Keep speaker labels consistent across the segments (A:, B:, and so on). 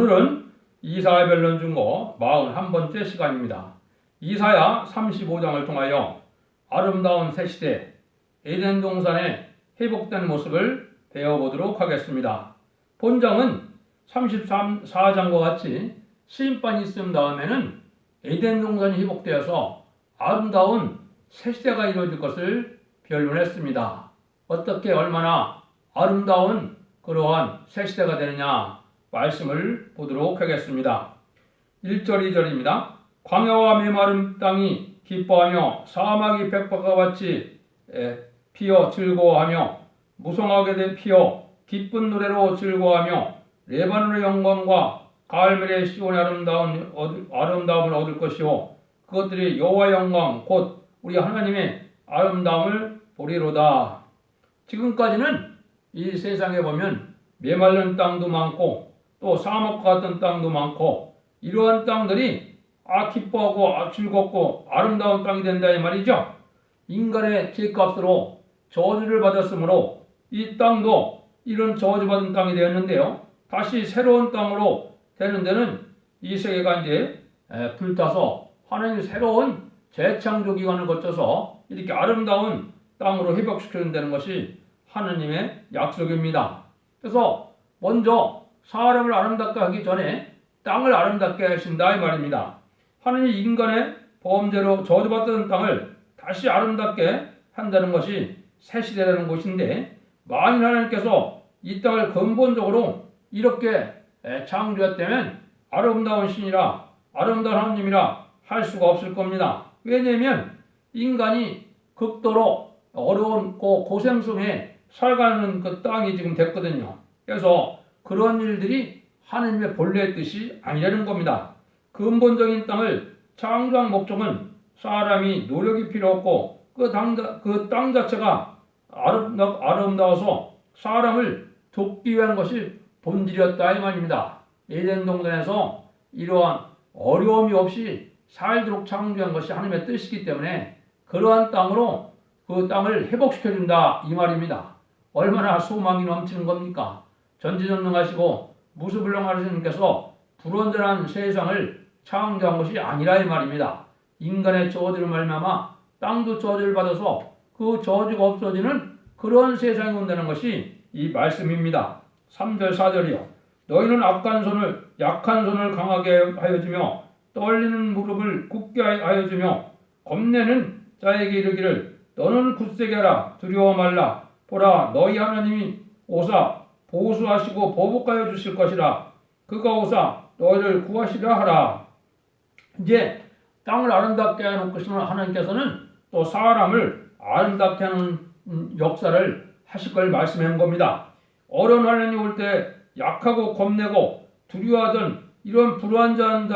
A: 오늘은 이사야 변론 중고 41번째 시간입니다. 이사야 35장을 통하여 아름다운 새시대 에덴 동산의 회복된 모습을 배워보도록 하겠습니다. 본장은 34장과 같이 심판이 있음 다음에는 에덴 동산이 회복되어서 아름다운 새시대가 이루어질 것을 변론했습니다. 어떻게 얼마나 아름다운 그러한 새시대가 되느냐 말씀을 보도록 하겠습니다. 1절 2절입니다. 광야와 메마른 땅이 기뻐하며 사막이 백박과 같이 피어 즐거워하며 무성하게 피어 기쁜 노래로 즐거워하며 레바논의 영광과 가을멜의 시온의 아름다움을 얻을 것이요 그것들이 여호와의 영광 곧 우리 하나님의 아름다움을 보리로다. 지금까지는 이 세상에 보면 메마른 땅도 많고 또 사막과 같은 땅도 많고 이러한 땅들이 기뻐하고 즐겁고 아름다운 땅이 된다 이 말이죠. 인간의 죄값으로 저주를 받았으므로 이 땅도 이런 저주받은 땅이 되었는데요. 다시 새로운 땅으로 되는 데는 이 세계가 이제 불타서 하나님이 새로운 재창조 기간을 거쳐서 이렇게 아름다운 땅으로 회복시켜준다는 것이 하나님의 약속입니다. 그래서 먼저 사람을 아름답게 하기 전에 땅을 아름답게 하신다 이 말입니다. 하나님 인간의 범죄로 저주받던 땅을 다시 아름답게 한다는 것이 새시대라는 것인데 만일 하나님께서 이 땅을 근본적으로 이렇게 창조했다면 아름다운 신이라 아름다운 하나님이라 할 수가 없을 겁니다. 왜냐하면 인간이 극도로 어려운 고생 속에 살아가는 그 땅이 지금 됐거든요. 그래서 그런 일들이 하나님의 본래의 뜻이 아니라는 겁니다. 근본적인 땅을 창조한 목적은 사람이 노력이 필요 없고 그 땅 자체가 아름다워서 사람을 돕기 위한 것이 본질이었다 이 말입니다. 에덴 동산에서 이러한 어려움이 없이 살도록 창조한 것이 하나님의 뜻이기 때문에 그러한 땅으로 그 땅을 회복시켜준다 이 말입니다. 얼마나 소망이 넘치는 겁니까? 전지전능하시고 무수불능하신 하나님께서 불완전한 세상을 창조한 것이 아니라 이 말입니다. 인간의 저주를 말미암아 땅도 저주를 받아서 그 저주가 없어지는 그런 세상이 온다는 것이 이 말씀입니다. 3절 4절이요. 너희는 약한 손을 강하게 하여주며 떨리는 무릎을 굳게 하여주며 겁내는 자에게 이르기를 너는 굳세게 하라 두려워 말라 보라 너희 하나님이 오사 보수하시고 보복하여 주실 것이라 그가 오사 너희를 구하시려 하라. 이제 땅을 아름답게 해놓으시는 하나님께서는 또 사람을 아름답게 하는 역사를 하실 걸 말씀한 겁니다. 어려운 환란이 올 때 약하고 겁내고 두려워하던 이런 불완전한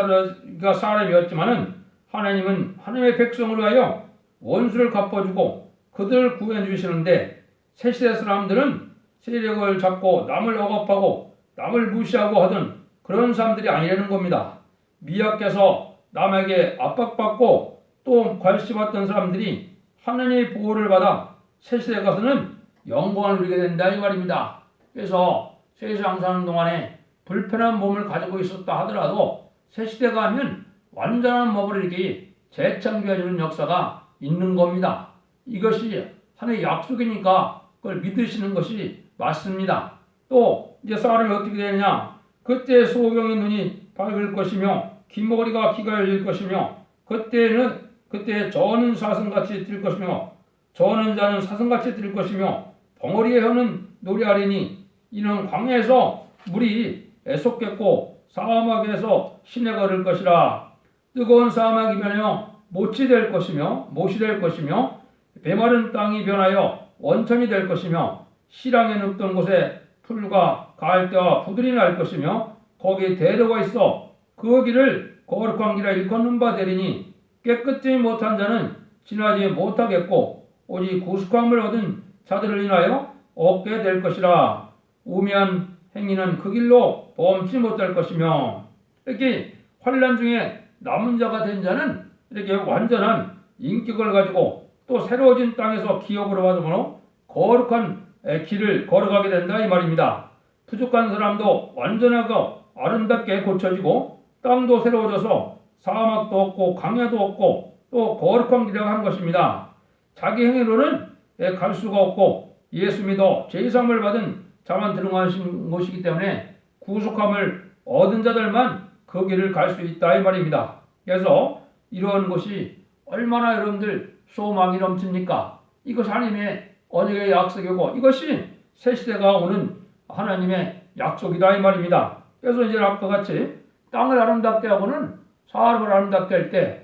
A: 사람이었지만은 하나님은 하나님의 백성을 위하여 원수를 갚아주고 그들을 구해 주시는데 새시대 사람들은 세력을 잡고 남을 억압하고 남을 무시하고 하던 그런 사람들이 아니라는 겁니다. 미약해서 남에게 압박받고 또 괄시받던 사람들이 하나님의 보호를 받아 새시대 가서는 영광을 누리게 된다 이 말입니다. 그래서 세상 사는 동안에 불편한 몸을 가지고 있었다 하더라도 새시대가 하면 완전한 몸을 이렇게 재창조해주는 역사가 있는 겁니다. 이것이 하나님의 약속이니까 그걸 믿으시는 것이 맞습니다. 또 이제 사람이 어떻게 되느냐? 그때 소경의 눈이 밝을 것이며 귀머리가 귀가 열릴 것이며 그때 저는 사슴같이 뛸 것이며 저는 자는 사슴같이 뛸 것이며 벙어리의 혀는 노래하리니 이는 광야에서 물이 애솟겠고 사막에서 시내가 흐를 것이라. 뜨거운 사막이 변하여 못이 될 것이며 메마른 땅이 변하여 원천이 될 것이며 시랑에 눕던 곳에 풀과 가을대와 부들이 날 것이며 거기에 대로가 있어 그 길을 거룩한 길이라 일컫는 바 되리니 깨끗지 못한 자는 지나지 못하겠고 오직 구속함을 얻은 자들을 인하여 얻게 될 것이라. 우매한 행위는 그 길로 범치 못할 것이며 이렇게 환난 중에 남은 자가 된 자는 이렇게 완전한 인격을 가지고 또 새로워진 땅에서 기업으로 받음으로 거룩한 길을 걸어가게 된다 이 말입니다. 부족한 사람도 완전하고 아름답게 고쳐지고 땅도 새로워져서 사막도 없고 강야도 없고 또 거룩한 길이라고 한 것입니다. 자기 행위로는 갈 수가 없고 예수 믿어 죄사함을 받은 자만 들어가신 것이기 때문에 구속함을 얻은 자들만 그 길을 갈 수 있다 이 말입니다. 그래서 이러한 것이 얼마나 여러분들 소망이 넘칩니까? 이것이 하나님의 언약의 약속이고 이것이 새 시대가 오는 하나님의 약속이다 이 말입니다. 그래서 이제 아까 같이 땅을 아름답게 하고는 사람을 아름답게 할 때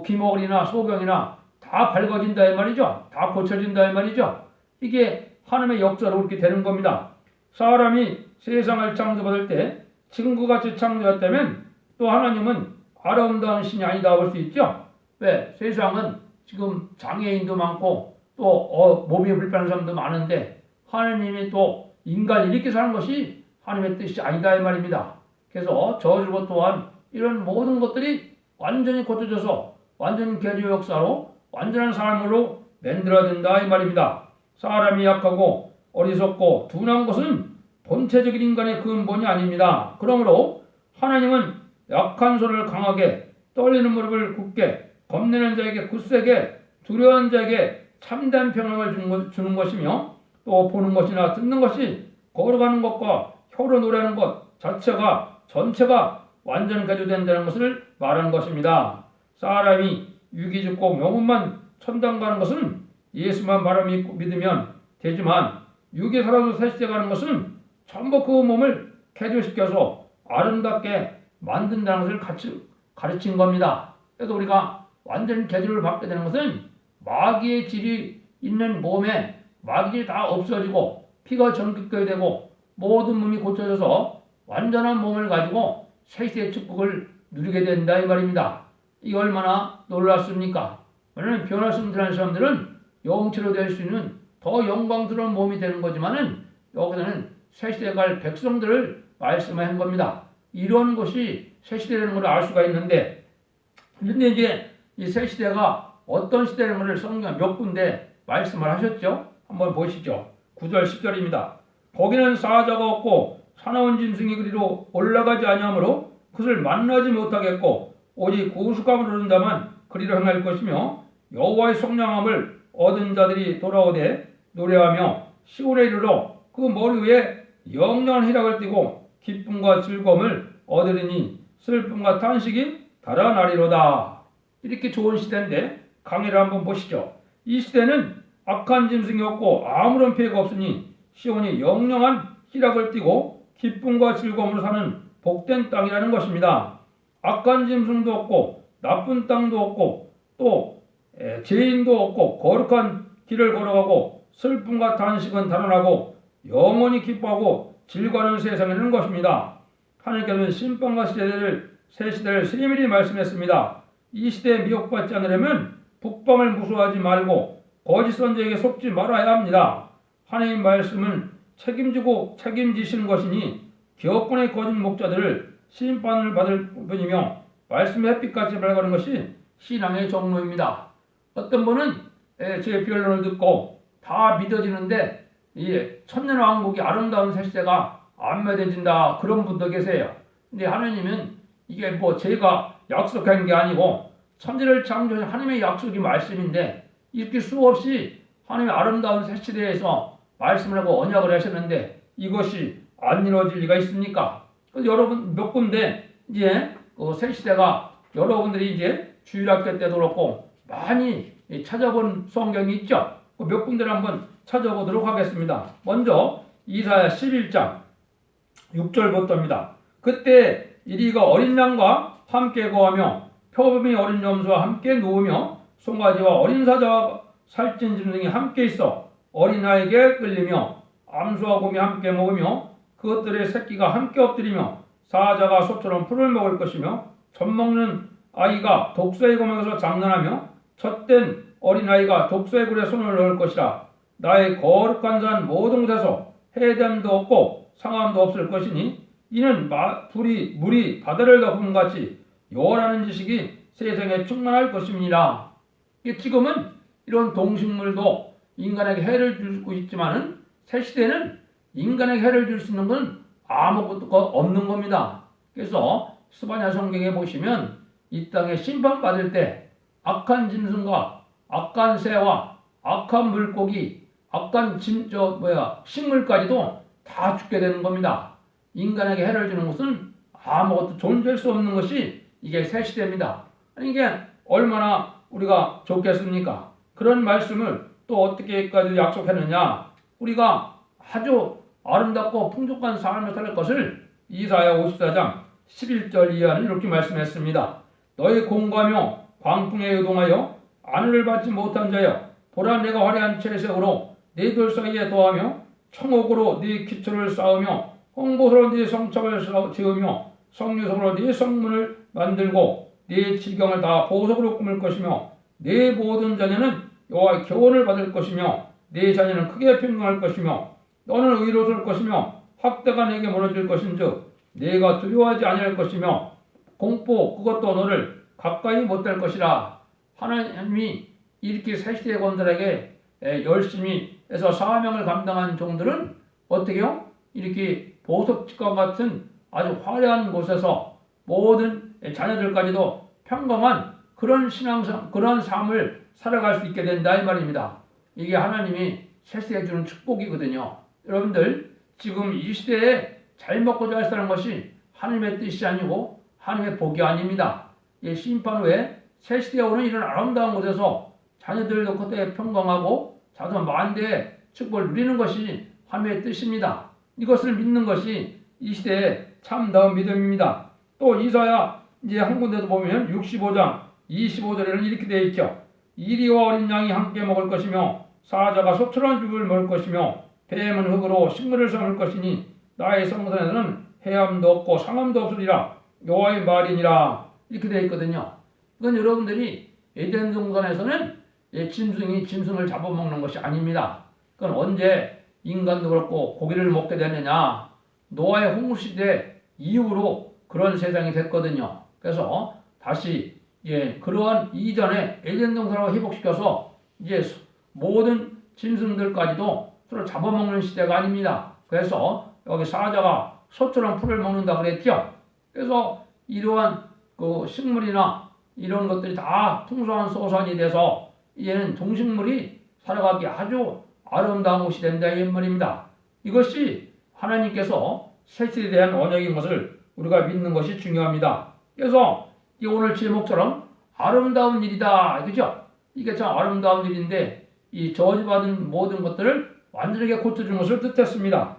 A: 기목이나 소경이나 다 밝아진다 이 말이죠. 다 고쳐진다 이 말이죠. 이게 하나님의 역사로 그렇게 되는 겁니다. 사람이 세상을 창조받을 때 친구같이 창조했다면 또 하나님은 아름다운 신이 아니다 볼 수 있죠. 왜? 세상은 지금 장애인도 많고 또 몸이 불편한 사람도 많은데 하나님이 또 인간이 이렇게 사는 것이 하나님의 뜻이 아니다 이 말입니다. 그래서 저주고 또한 이런 모든 것들이 완전히 고쳐져서 완전 개조 역사로 완전한 삶으로 만들어진다 이 말입니다. 사람이 약하고 어리석고 둔한 것은 본체적인 인간의 근본이 아닙니다. 그러므로 하나님은 약한 손을 강하게 떨리는 무릎을 굳게 겁내는 자에게 굳세게 두려운 자에게 참된 평안을 주는 것이며 또 보는 것이나 듣는 것이 걸어가는 것과 혀로 노래하는 것 전체가 완전 개조된다는 것을 말하는 것입니다. 사람이 육이 죽고 영혼만 천당 가는 것은 예수만 바로 믿으면 되지만 육이 살아서 새 시대 가는 것은 전부 그 몸을 개조시켜서 아름답게 만든다는 것을 가르친 겁니다. 그래서 우리가 완전 개조를 받게 되는 것은 마귀의 질이 있는 몸에 마귀질이 다 없어지고 피가 전극하게 되고 모든 몸이 고쳐져서 완전한 몸을 가지고 새 시대의 축복을 누리게 된다 이 말입니다. 이게 얼마나 놀랍습니까? 왜냐하면 변화성 들어간 사람들은 영체로 될 수 있는 더 영광스러운 몸이 되는 거지만은 여기서는 새 시대에 갈 백성들을 말씀한 겁니다. 이런 것이 새 시대라는 걸 알 수가 있는데, 근데 이제 이 새 시대가 어떤 시대라는 것을 성경 몇 군데 말씀을 하셨죠? 한번 보시죠. 9절 10절입니다. 거기는 사자가 없고 사나운 짐승이 그리로 올라가지 아니하므로 그것을 만나지 못하겠고 오직 구속함을 얻는다만 그리로 행할 것이며 여호와의 성령함을 얻은 자들이 돌아오되 노래하며 시온에 이르러 그 머리 위에 영영한 희락을 띠고 기쁨과 즐거움을 얻으리니 슬픔과 탄식이 달아나리로다. 이렇게 좋은 시대인데 강의를 한번 보시죠. 이 시대는 악한 짐승이 없고 아무런 피해가 없으니 시온이 영영한 희락을 띠고 기쁨과 즐거움으로 사는 복된 땅이라는 것입니다. 악한 짐승도 없고 나쁜 땅도 없고 또 죄인도 없고 거룩한 길을 걸어가고 슬픔과 탄식은 달아나고 영원히 기뻐하고 즐거워하는 세상이라는 것입니다. 하나님께서는 심판과 새 시대를 세밀히 말씀했습니다. 이 시대에 미혹받지 않으려면 북방을 무서워하지 말고 거짓 선지자에게 속지 말아야 합니다. 하나님 말씀은 책임지고 책임지시는 것이니 기업권의 거짓 목자들을 심판을 받을 뿐이며 말씀의 햇빛같이 밝아가는 것이 신앙의 정로입니다. 어떤 분은 제 변론을 듣고 다 믿어지는데 이 천년왕국이 아름다운 새 시대가 안 믿어진다 그런 분도 계세요. 근데 하나님은 이게 뭐 제가 약속한 게 아니고 천지를 창조하신 하나님의 약속이 말씀인데 이렇게 수없이 하나님의 아름다운 새 시대에서 말씀을 하고 언약을 하셨는데 이것이 안 이루어질 리가 있습니까? 여러분 몇 군데 이제 새 시대가 여러분들이 이제 주일학교 때도 그렇고 많이 찾아본 성경이 있죠. 몇 군데를 한번 찾아보도록 하겠습니다. 먼저 이사야 11장 6절부터입니다. 그때 이리가 어린 양과 함께 거하며 표범이 어린 염소와 함께 누우며 송아지와 어린 사자와 살찐 짐승이 함께 있어 어린아이에게 끌리며 암소와 곰이 함께 먹으며 그것들의 새끼가 함께 엎드리며 사자가 소처럼 풀을 먹을 것이며 젖먹는 아이가 독소의 구멍에서 장난하며 젖된 어린아이가 독소의 굴에 손을 넣을 것이라. 나의 거룩한 산 모든 곳에서 해됨도 없고 상함도 없을 것이니 이는 물이 바다를 덮음 같이 요란한 지식이 세상에 충만할 것입니다. 지금은 이런 동식물도 인간에게 해를 주고 있지만은 새 시대는 인간에게 해를 줄 수 있는 건 아무것도 없는 겁니다. 그래서 스바냐 성경에 보시면 이 땅에 심판받을 때 악한 짐승과 악한 새와 악한 물고기, 악한 식물까지도 다 죽게 되는 겁니다. 인간에게 해를 주는 것은 아무것도 존재할 수 없는 것이 이게 새 시대입니다. 이게 얼마나 우리가 좋겠습니까? 그런 말씀을 또 어떻게까지 약속했느냐? 우리가 아주 아름답고 풍족한 삶을 살 것을 이사야 54장 11절 이하는 이렇게 말씀했습니다. 너희 공가며 광풍에 요동하여 안위를 받지 못한 자여, 보라 내가 화려한 채색으로 네 돌 사이에 더하며 청옥으로 네 기초를 쌓으며 홍보소로 네 성착을 지으며 성유석으로 네 성문을 만들고 네 지경을 다 보석으로 꾸밀 것이며 네 모든 자녀는 여호와의 교훈을 받을 것이며 네 자녀는 크게 평강할 것이며 너는 의로울 것이며 학대가 내게 무너질 것인즉 내가 두려워하지 아니할 것이며 공포 그것도 너를 가까이 못할 것이라. 하나님이 이렇게 새 시대 권들에게 열심히 해서 사명을 감당한 종들은 어떻게요? 이렇게 보석집과 같은 아주 화려한 곳에서 모든 자녀들까지도 평범한 그런 그런 삶을 살아갈 수 있게 된다 이 말입니다. 이게 하나님이 새 시대에 주는 축복이거든요. 여러분들 지금 이 시대에 잘 먹고 잘 사는 것이 하나님의 뜻이 아니고 하나님의 복이 아닙니다. 심판 후에 새 시대에 오는 이런 아름다운 곳에서 자녀들도 그때 평강하고 자손 만대의 축복을 누리는 것이 하나님의 뜻입니다. 이것을 믿는 것이 이 시대의 참다운 믿음입니다. 또 이사야 이제 한 군데도 보면 65장 25절에는 이렇게 되어 있죠. 이리와 어린 양이 함께 먹을 것이며 사자가 소처럼 죽을 먹을 것이며 뱀은 흙으로 식물을 삼을 것이니 나의 성산에는 해함도 없고 상함도 없으리라. 여호와의 말이니라. 이렇게 되어 있거든요. 이건 여러분들이 에덴 동산에서는 짐승이 짐승을 잡아먹는 것이 아닙니다. 그건 언제 인간도 그렇고 고기를 먹게 되느냐. 노아의 홍수 시대 이후로 그런 세상이 됐거든요. 그래서 다시 그러한 이전에 에덴 동산을 회복시켜서 이제 모든 짐승들까지도 서로 잡아먹는 시대가 아닙니다. 그래서 여기 사자가 소처럼 풀을 먹는다 그랬죠. 그래서 이러한 그 식물이나 이런 것들이 다 풍성한 소산이 돼서 이제는 동식물이 살아가기 아주 아름다운 곳이 된다 이 말입니다. 이것이 하나님께서 새 시대에 대한 언약인 것을 우리가 믿는 것이 중요합니다. 그래서 이 오늘 제목처럼 아름다운 일이다, 그죠? 이게 참 아름다운 일인데 이 저주받은 모든 것들을 완전하게 고쳐주는 것을 뜻했습니다.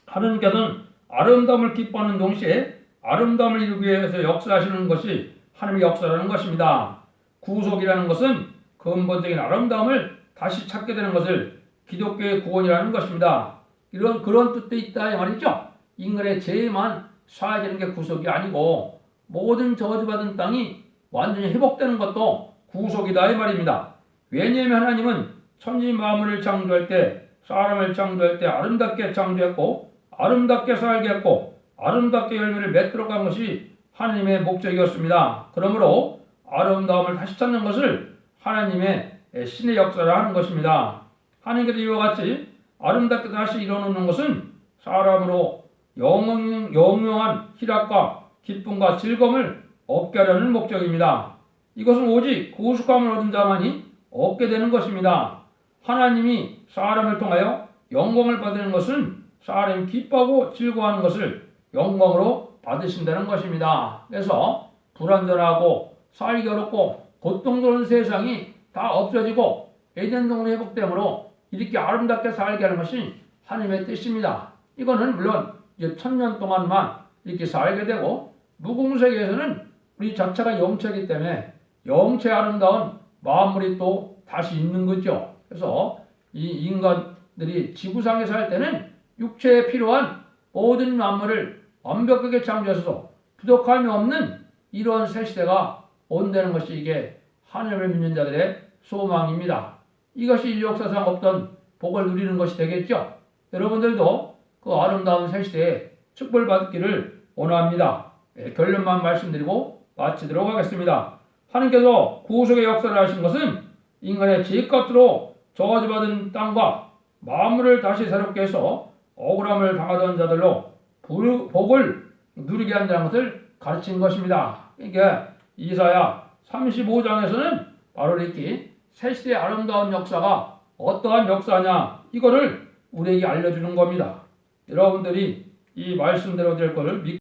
A: 하나님께서는 아름다움을 기뻐하는 동시에 아름다움을 이루기 위해서 역사하시는 것이 하나님의 역사라는 것입니다. 구속이라는 것은 근본적인 아름다움을 다시 찾게 되는 것을 기독교의 구원이라는 것입니다. 그런 뜻도 있다 이 말이죠. 인간의 죄만 사해지는 게 구속이 아니고 모든 저주받은 땅이 완전히 회복되는 것도 구속이다 이 말입니다. 왜냐하면 하나님은 천지 만물을 창조할 때 사람을 창조할 때 아름답게 창조했고 아름답게 살게 했고 아름답게 열매를 맺도록 한 것이 하나님의 목적이었습니다. 그러므로 아름다움을 다시 찾는 것을 하나님의 신의 역사라 하는 것입니다. 하나님께서 이와 같이 아름답게 다시 이뤄놓는 것은 사람으로 영영한 희락과 기쁨과 즐거움을 얻게 하려는 목적입니다. 이것은 오직 구속함을 얻은 자만이 얻게 되는 것입니다. 하나님이 사람을 통하여 영광을 받는 것은 사람이 기뻐하고 즐거워하는 것을 영광으로 받으신다는 것입니다. 그래서 불완전하고 살기 어렵고 고통스러운 세상이 다 없어지고 에덴 동산 회복됨으로 이렇게 아름답게 살게 하는 것이 하나님의 뜻입니다. 이거는 물론 이제 1000년 동안만 이렇게 살게 되고 무궁세계에서는 우리 자체가 영체이기 때문에 영체 아름다운 만물이 또 다시 있는 거죠. 그래서 이 인간들이 지구상에 살 때는 육체에 필요한 모든 만물을 완벽하게 창조해서 부족함이 없는 이러한 새 시대가 온다는 것이 이게 하나님을 믿는 자들의 소망입니다. 이것이 인류 역사상 없던 복을 누리는 것이 되겠죠. 여러분들도 그 아름다운 새 시대에 축복을 받기를 원합니다. 결론만 말씀드리고 마치도록 하겠습니다. 하나님께서 구속의 역사를 하신 것은 인간의 죄값으로 저주받은 땅과 만물을 다시 새롭게 해서 억울함을 당하던 자들로 복을 누리게 한다는 것을 가르친 것입니다. 그러니까 이사야 35장에서는 바로 이렇게 새 시대의 아름다운 역사가 어떠한 역사냐 이거를 우리에게 알려주는 겁니다. 여러분들이 이 말씀대로 될 것을 믿고